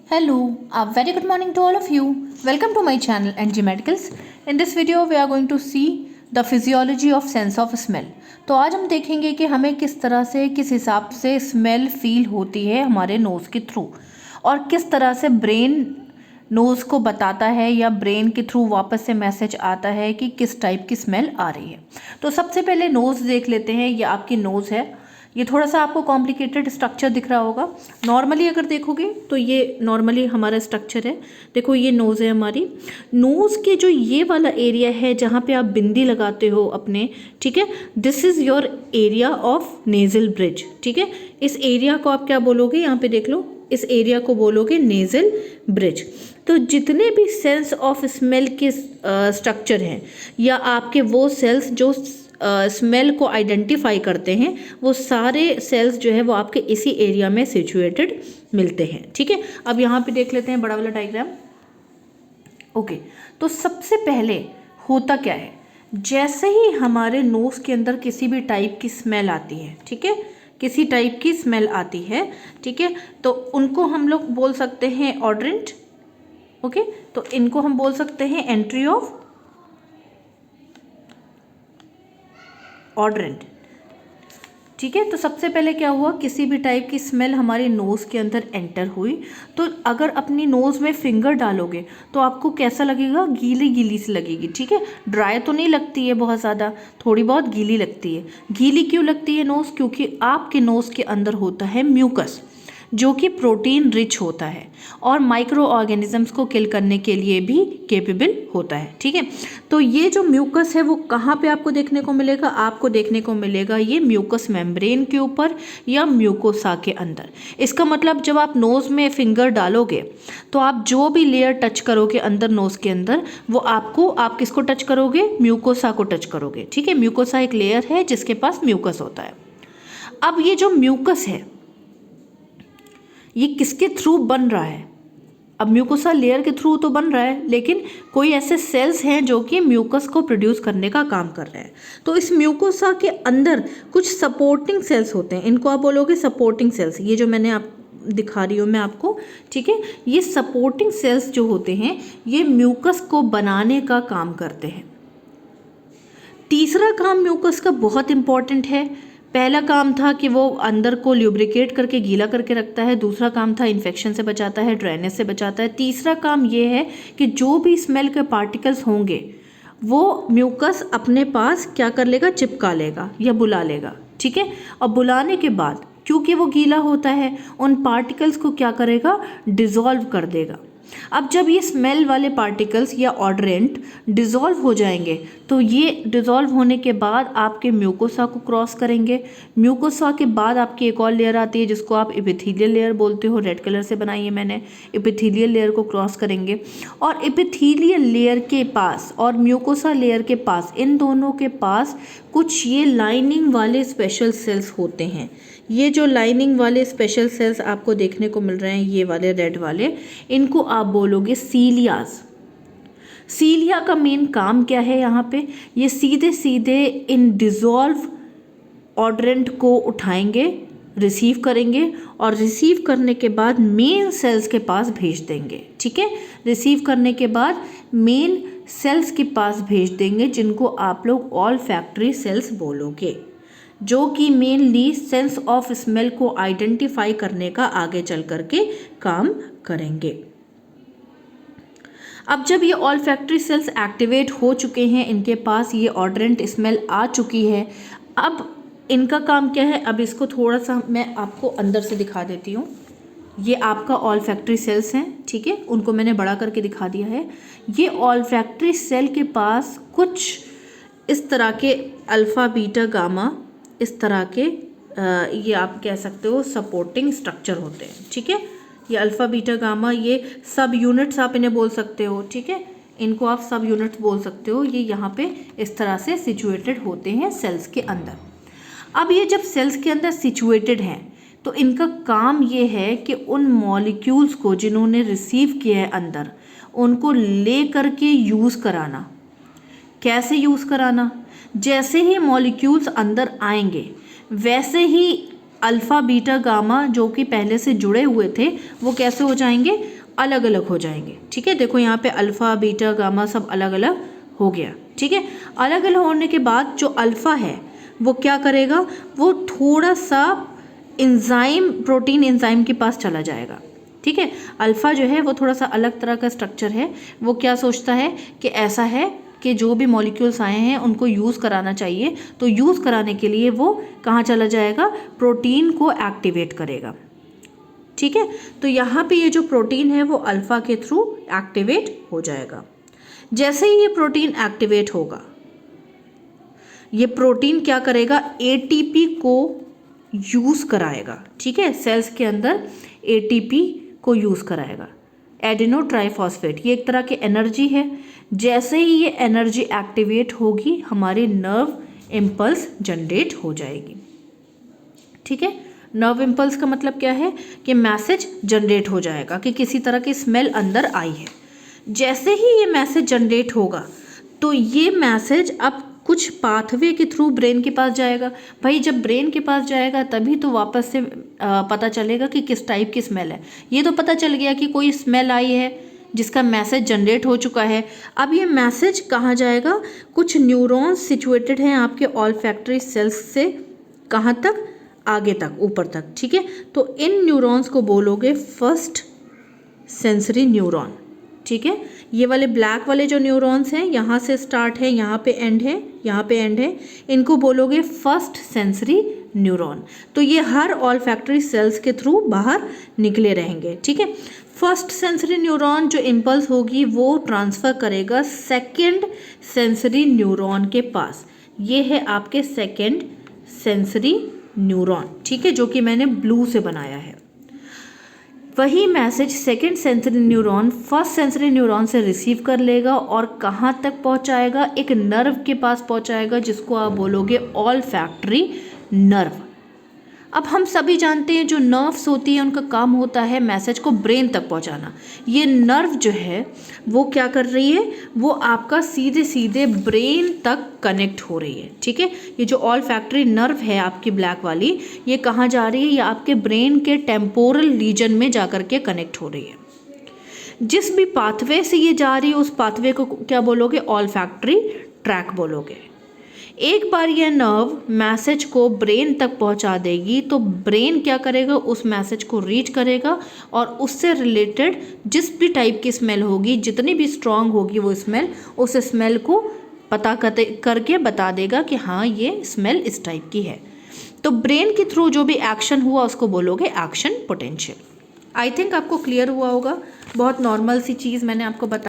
Hello, a very good morning to all of you. Welcome to my channel NG Medicals. In this video we are going to see the physiology of sense of smell. तो आज हम देखेंगे कि हमें किस तरह से किस हिसाब से स्मेल फील होती है हमारे नोज़ के थ्रू और किस तरह से ब्रेन नोज़ को बताता है या ब्रेन के थ्रू वापस से मैसेज आता है कि किस टाइप की स्मेल आ रही है। तो सबसे पहले नोज़ देख लेते हैं। ये आपकी नोज़ है। ये थोड़ा सा आपको कॉम्प्लिकेटेड स्ट्रक्चर दिख रहा होगा। नॉर्मली अगर देखोगे तो ये नॉर्मली हमारा स्ट्रक्चर है। देखो ये नोज़ है हमारी। नोज़ के जो ये वाला एरिया है जहाँ पे आप बिंदी लगाते हो अपने, ठीक है, this is your area of nasal bridge. ठीक है, इस एरिया को आप क्या बोलोगे, यहाँ पे देख लो, इस एरिया को बोलोगे नेज़ल ब्रिज। तो जितने भी सेंस ऑफ स्मेल के स्ट्रक्चर हैं या आपके वो सेल्स जो स्मेल को आइडेंटिफाई करते हैं, वो सारे सेल्स जो है वो आपके इसी एरिया में सिचुएटेड मिलते हैं। ठीक है, अब यहाँ पे देख लेते हैं बड़ा वाला डायग्राम। ओके, तो सबसे पहले होता क्या है, जैसे ही हमारे नोज़ के अंदर किसी भी टाइप की स्मेल आती है, ठीक है, किसी टाइप की स्मेल आती है, ठीक है, तो उनको हम लोग बोल सकते हैं ऑड्रेंट। ओके, तो इनको हम बोल सकते हैं एंट्री ऑफ ऑड्रेंट। ठीक है, तो सबसे पहले क्या हुआ, किसी भी टाइप की स्मेल हमारी नोज़ के अंदर एंटर हुई, तो अगर अपनी नोज़ में फिंगर डालोगे तो आपको कैसा लगेगा, गीली गीली सी लगेगी। ठीक है, ड्राई तो नहीं लगती है बहुत ज़्यादा, थोड़ी बहुत गीली लगती है। गीली क्यों लगती है नोज़, क्योंकि आपके नोज़ के अंदर होता है म्यूकस जो कि प्रोटीन रिच होता है और माइक्रो ऑर्गेनिजम्स को किल करने के लिए भी केपेबल होता है। ठीक है, तो ये जो म्यूकस है वो कहाँ पे आपको देखने को मिलेगा, आपको देखने को मिलेगा ये म्यूकस मेम्ब्रेन के ऊपर या म्यूकोसा के अंदर। इसका मतलब जब आप नोज़ में फिंगर डालोगे तो आप जो भी लेयर टच करोगे अंदर नोज़ के अंदर, वो आप किसको टच करोगे, म्यूकोसा को टच करोगे। ठीक है, म्यूकोसा एक लेयर है जिसके पास म्यूकस होता है। अब ये जो म्यूकस है ये किसके थ्रू बन रहा है, अब म्यूकोसा लेयर के थ्रू तो बन रहा है, लेकिन कोई ऐसे सेल्स हैं जो कि म्यूकस को प्रोड्यूस करने का काम कर रहे हैं। तो इस म्यूकोसा के अंदर कुछ सपोर्टिंग सेल्स होते हैं, इनको आप बोलोगे सपोर्टिंग सेल्स। ये जो मैंने आप दिखा रही हूँ मैं आपको, ठीक है, ये सपोर्टिंग सेल्स जो होते हैं ये म्यूकस को बनाने का काम करते हैं। तीसरा काम म्यूकस का बहुत इंपॉर्टेंट है। पहला काम था कि वो अंदर को ल्यूब्रिकेट करके गीला करके रखता है, दूसरा काम था इन्फेक्शन से बचाता है, ड्राइनेस से बचाता है, तीसरा काम ये है कि जो भी स्मेल के पार्टिकल्स होंगे वो म्यूकस अपने पास क्या कर लेगा, चिपका लेगा या बुला लेगा। ठीक है, और बुलाने के बाद क्योंकि वो गीला होता है उन पार्टिकल्स को क्या करेगा, डिज़ोल्व कर देगा। अब जब ये स्मेल वाले पार्टिकल्स या ऑड्रेंट डिज़ोल्व हो जाएंगे तो ये डिज़ोल्व होने के बाद आपके म्यूकोसा को क्रॉस करेंगे। म्यूकोसा के बाद आपकी एक और लेयर आती है जिसको आप एपिथेलियल लेयर बोलते हो, रेड कलर से बनाई है मैंने। एपिथेलियल लेयर को क्रॉस करेंगे और एपिथेलियल लेयर के पास और म्यूकोसा लेयर के पास, इन दोनों के पास कुछ ये लाइनिंग वाले स्पेशल सेल्स होते हैं। ये जो लाइनिंग वाले स्पेशल सेल्स आपको देखने को मिल रहे हैं, ये वाले रेड वाले, इनको आप बोलोगे सीलियाज। सीलिया का मेन काम क्या है यहाँ पे, ये सीधे सीधे इन डिज़ोल्व ऑड्रेंट को उठाएंगे, रिसीव करेंगे और रिसीव करने के बाद मेन सेल्स के पास भेज देंगे। ठीक है, रिसीव करने के बाद मेन सेल्स के पास भेज देंगे जिनको आप लोग ऑल्फैक्टरी सेल्स बोलोगे, जो कि मेनली सेंस ऑफ स्मेल को आइडेंटिफाई करने का आगे चल करके काम करेंगे। अब जब ये ऑल्फैक्टरी सेल्स एक्टिवेट हो चुके हैं, इनके पास ये ऑड्रेंट स्मेल आ चुकी है, अब इनका काम क्या है, अब इसको थोड़ा सा मैं आपको अंदर से दिखा देती हूँ। ये आपका ऑल्फैक्टरी सेल्स हैं, ठीक है, उनको मैंने बड़ा करके दिखा दिया है। ये ऑल्फैक्टरी सेल के पास कुछ इस तरह के अल्फ़ा बीटा गामा, इस तरह के ये आप कह सकते हो सपोर्टिंग स्ट्रक्चर होते हैं। ठीक है, ये अल्फ़ा बीटा गामा, ये सब यूनिट्स आप इन्हें बोल सकते हो। ठीक है, इनको आप सब यूनिट्स बोल सकते हो। ये यहाँ पे इस तरह से सिचुएटेड होते हैं सेल्स के अंदर। अब ये जब सेल्स के अंदर सिचुएटेड हैं तो इनका काम ये है कि उन मॉलिक्यूल्स को जिन्होंने रिसीव किया है अंदर, उनको ले करके यूज़ कराना। कैसे यूज़ कराना, जैसे ही मॉलिक्यूल्स अंदर आएंगे वैसे ही अल्फ़ा बीटा गामा जो कि पहले से जुड़े हुए थे वो कैसे हो जाएंगे, अलग अलग हो जाएंगे। ठीक है, देखो यहाँ पे अल्फ़ा बीटा गामा सब अलग अलग हो गया। ठीक है, अलग अलग होने के बाद जो अल्फ़ा है वो क्या करेगा, वो थोड़ा सा एंजाइम प्रोटीन एंजाइम के पास चला जाएगा। ठीक है, अल्फ़ा जो है वो थोड़ा सा अलग तरह का स्ट्रक्चर है। वो क्या सोचता है कि ऐसा है कि जो भी मॉलिक्यूल्स आए हैं उनको यूज़ कराना चाहिए, तो यूज़ कराने के लिए वो कहाँ चला जाएगा, प्रोटीन को एक्टिवेट करेगा। ठीक है, तो यहाँ पे ये जो प्रोटीन है वो अल्फ़ा के थ्रू एक्टिवेट हो जाएगा। जैसे ही ये प्रोटीन एक्टिवेट होगा, ये प्रोटीन क्या करेगा, एटीपी को यूज़ कराएगा। ठीक है, सेल्स के अंदर एटीपी को यूज़ कराएगा, एडिनो ट्राइफॉस्फेट। ये एक तरह की एनर्जी है। जैसे ही ये एनर्जी एक्टिवेट होगी, हमारी नर्व इम्पल्स जनरेट हो जाएगी। ठीक है, नर्व इम्पल्स का मतलब क्या है कि मैसेज जनरेट हो जाएगा कि किसी तरह की स्मेल अंदर आई है। जैसे ही ये मैसेज जनरेट होगा, तो ये मैसेज अब कुछ पाथवे के थ्रू ब्रेन के पास जाएगा। भाई जब ब्रेन के पास जाएगा तभी तो वापस से पता चलेगा कि किस टाइप की स्मेल है। ये तो पता चल गया कि कोई स्मेल आई है जिसका मैसेज जनरेट हो चुका है। अब ये मैसेज कहाँ जाएगा, कुछ न्यूरॉन्स सिचुएटेड हैं आपके ऑल्फैक्टरी सेल्स से कहाँ तक, आगे तक, ऊपर तक। ठीक है, तो इन न्यूरॉन्स को बोलोगे फर्स्ट सेंसरी न्यूरॉन। ठीक है, ये वाले ब्लैक वाले जो न्यूरॉन्स हैं, यहाँ से स्टार्ट है, यहाँ पे एंड है, यहाँ पे एंड है, इनको बोलोगे फर्स्ट सेंसरी न्यूरॉन। तो ये हर ऑल्फैक्टरी सेल्स के थ्रू बाहर निकले रहेंगे। ठीक है, फर्स्ट सेंसरी न्यूरॉन जो इम्पल्स होगी वो ट्रांसफ़र करेगा सेकेंड सेंसरी न्यूरॉन के पास। ये है आपके सेकेंड सेंसरी न्यूरॉन। ठीक है, जो कि मैंने ब्लू से बनाया है। वही message second sensory neuron first sensory neuron से रिसीव कर लेगा और कहाँ तक पहुँचाएगा, एक नर्व के पास पहुँचाएगा जिसको आप बोलोगे ऑल्फैक्टरी नर्व। अब हम सभी जानते हैं जो नर्व्स होती है उनका काम होता है मैसेज को ब्रेन तक पहुंचाना। ये नर्व जो है वो क्या कर रही है, वो आपका सीधे सीधे ब्रेन तक कनेक्ट हो रही है। ठीक है, ये जो ऑल्फैक्टरी नर्व है आपकी ब्लैक वाली, ये कहाँ जा रही है, ये आपके ब्रेन के टेम्पोरल रीजन में जाकर के कनेक्ट हो रही है। जिस भी पाथवे से ये जा रही है उस पाथवे को क्या बोलोगे, ऑल्फैक्टरी ट्रैक बोलोगे। एक बार यह नर्व मैसेज को ब्रेन तक पहुंचा देगी तो ब्रेन क्या करेगा, उस मैसेज को रीच करेगा और उससे रिलेटेड जिस भी टाइप की स्मेल होगी, जितनी भी स्ट्रांग होगी वो स्मेल, उस स्मेल को पता करके बता देगा कि हाँ ये स्मेल इस टाइप की है। तो ब्रेन के थ्रू जो भी एक्शन हुआ उसको बोलोगे एक्शन पोटेंशियल। आई थिंक आपको क्लियर हुआ होगा। बहुत नॉर्मल सी चीज़ मैंने आपको बताया।